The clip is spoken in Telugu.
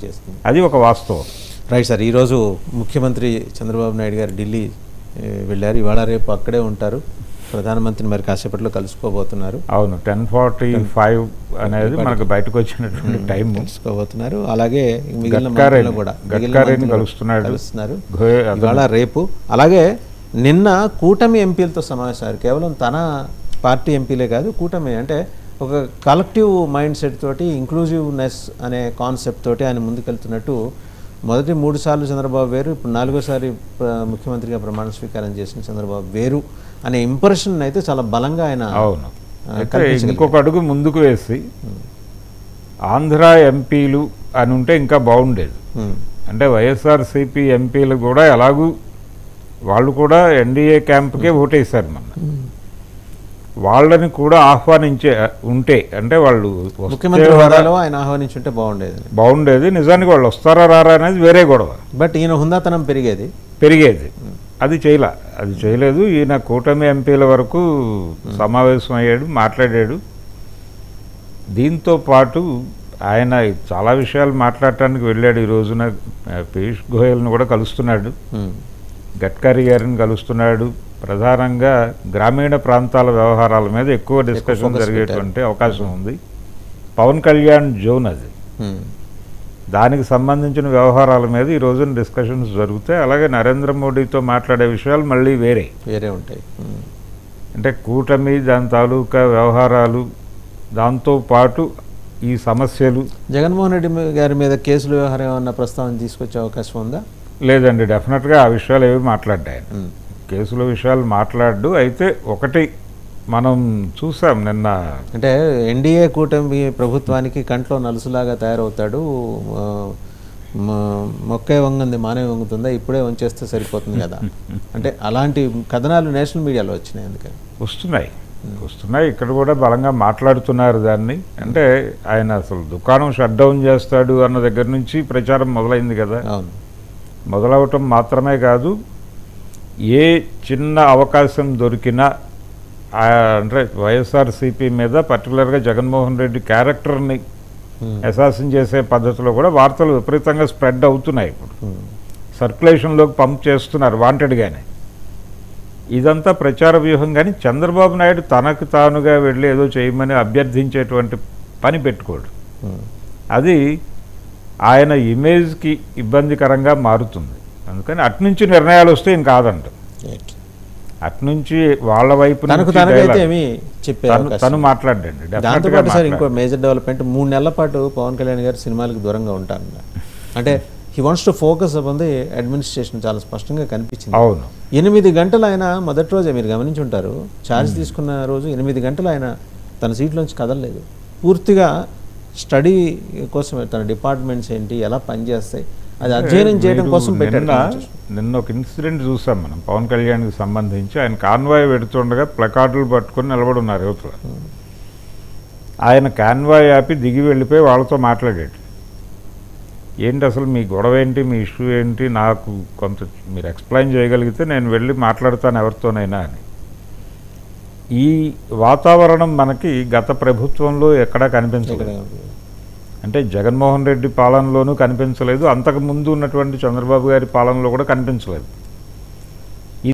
చేస్తుంది. అది ఒక వాస్తవం. Right sir. ఈరోజు ముఖ్యమంత్రి చంద్రబాబు నాయుడు గారు ఢిల్లీ వెళ్ళారు. ఇవాళ రేపు అక్కడే ఉంటారు. ప్రధానమంత్రిని మరి కాసేపట్లో కలుసుకోబోతున్నారు. అవును, 10:45 అనేది మనకు బయటకు వచ్చినటువంటి టైం. కలుసుకోబోతున్నారు. అలాగే మిగిలిన గడ్కరీని కలుస్తున్నారు ఇవాళ రేపు. అలాగే నిన్న కూటమి ఎంపీలతో సమావేశాలు. కేవలం తన పార్టీ ఎంపీలే కాదు, కూటమి అంటే ఒక కలెక్టివ్ మైండ్ సెట్ తోటి, ఇంక్లూజివ్నెస్ అనే కాన్సెప్ట్ తోటి ఆయన ముందుకెళ్తున్నట్టు. మొదటి 3 సార్లు చంద్రబాబు వేరు, ఇప్పుడు 4వసారి ముఖ్యమంత్రిగా ప్రమాణ స్వీకారం చేసిన చంద్రబాబు వేరు అనే ఇంప్రెషన్ అయితే చాలా బలంగా ఆయన. అవును, ఇంకొక అడుగు ముందుకు వేసి ఆంధ్ర ఎంపీలు అని ఉంటే ఇంకా బాగుండేది. అంటే వైఎస్ఆర్సీపీ ఎంపీలు కూడా ఎలాగూ వాళ్ళు కూడా ఎన్డీఏ క్యాంప్కే ఓటేశారు. మన వాళ్ళని కూడా ఆహ్వానించే ఉంటే, అంటే వాళ్ళు ముఖ్యమంత్రి హోదాలో ఆయన ఆహ్వానించుంటే బాగుండేది. నిజానికి వాళ్ళు వస్తారా రారా అనేది వేరే గొడవ. బట్ ఈయన హుందాతనం పెరిగేది. అది చేయలేదు. ఈయన కూటమి ఎంపీల వరకు సమావేశం అయ్యాడు, మాట్లాడాడు. దీంతో పాటు ఆయన చాలా విషయాలు మాట్లాడటానికి వెళ్ళాడు. ఈ రోజున పీయూష్ గోయల్ని కూడా కలుస్తున్నాడు, గడ్కరీ గారిని కలుస్తున్నాడు. ప్రధానంగా గ్రామీణ ప్రాంతాల వ్యవహారాల మీద ఎక్కువ డిస్కషన్ జరిగేటువంటి అవకాశం ఉంది. పవన్ కళ్యాణ్ జోన్ అది. దానికి సంబంధించిన వ్యవహారాల మీద ఈ రోజున డిస్కషన్స్ జరుగుతాయి. అలాగే నరేంద్ర మోడీతో మాట్లాడే విషయాలు మళ్ళీ వేరే ఉంటాయి. అంటే కూటమి, దాని తాలూకా వ్యవహారాలు, దాంతోపాటు ఈ సమస్యలు. జగన్మోహన్ రెడ్డి గారి మీద కేసుల వ్యవహారం ఏమన్నా ప్రస్తావన తీసుకొచ్చే అవకాశం ఉందా? లేదండి, డెఫినెట్గా ఆ విషయాలు ఏవి మాట్లాడ్డాయి. కేసుల విషయాలు మాట్లాడు. అయితే ఒకటి మనం చూసాం నిన్న, అంటే ఎన్డీఏ కూటమి ప్రభుత్వానికి కంట్లో నలుసులాగా తయారవుతాడు. మొక్కే వంగంది మానే వంగుతుందా, ఇప్పుడే వంచేస్తే సరిపోతుంది కదా. అంటే అలాంటి కథనాలు నేషనల్ మీడియాలో వచ్చినాయి. అందుకని వస్తున్నాయి. ఇక్కడ కూడా బలంగా మాట్లాడుతున్నారు దాన్ని. అంటే ఆయన అసలు దుకాణం షట్ డౌన్ చేస్తాడు అన్న దగ్గర నుంచి ప్రచారం మొదలైంది కదా. అవును, మొదలవటం మాత్రమే కాదు, ఏ చిన్న అవకాశం దొరికినా అంటే వైఎస్ఆర్సీపీ మీద పర్టికులర్గా జగన్మోహన్ రెడ్డి క్యారెక్టర్ని అసాసిన్ చేసే పద్ధతిలో కూడా వార్తలు విపరీతంగా స్ప్రెడ్ అవుతున్నాయి. ఇప్పుడు సర్క్యులేషన్లోకి పంప్ చేస్తున్నారు వాంటెడ్గానే. ఇదంతా ప్రచార వ్యూహం. కానీ చంద్రబాబు నాయుడు తనకు తానుగా వెళ్ళి ఏదో చేయమని అభ్యర్థించేటువంటి పని పెట్టుకోడు. అది ఆయన ఇమేజ్కి ఇబ్బందికరంగా మారుతుంది. అందుకని అట్నుంచి నిర్ణయాలు వస్తే ఏం కాదంట. అట్నుంచి వాళ్ళ వైపు తను మాట్లాడండి. దాంతోపాటు సార్ ఇంకో మేజర్ డెవలప్మెంట్, 3 నెలల పాటు పవన్ కళ్యాణ్ గారు సినిమాలకు దూరంగా ఉంటారు. అంటే he wants to focus upon the administration. చాలా స్పష్టంగా కనిపించింది. అవును, 8 గంటలు ఆయన మొదటి రోజే మీరు గమనించి ఉంటారు. ఛార్జ్ తీసుకున్న రోజు 8 గంటలు ఆయన తన సీట్లోంచి కదలలేదు. పూర్తిగా స్టడీ కోసం తన డిపార్ట్మెంట్స్ ఏంటి, ఎలా పనిచేస్తాయి, అది అధ్యయనం చేయడం కోసం పెట్టాడు. నిన్న ఒక ఇన్సిడెంట్ చూసాం మనం పవన్ కళ్యాణ్కి సంబంధించి. ఆయన కాన్వాయ్ పెడుతుండగా ప్లకార్డులు పట్టుకొని నిలబడి ఉన్నారు యువతల. ఆయన కాన్వాయ్ ఆపి దిగి వెళ్ళిపోయి వాళ్ళతో మాట్లాడాడు. ఏంటి అసలు మీ గొడవ ఏంటి, మీ ఇష్యూ ఏంటి, నాకు కొంత మీరు ఎక్స్ప్లెయిన్ చేయగలిగితే నేను వెళ్ళి మాట్లాడతాను ఎవరితోనైనా అని. ఈ వాతావరణం మనకి గత ప్రభుత్వంలో ఎక్కడా కనిపించలేదు. అంటే జగన్మోహన్ రెడ్డి పాలనలోనూ కనిపించలేదు, అంతకుముందు ఉన్నటువంటి చంద్రబాబు గారి పాలనలో కూడా కనిపించలేదు.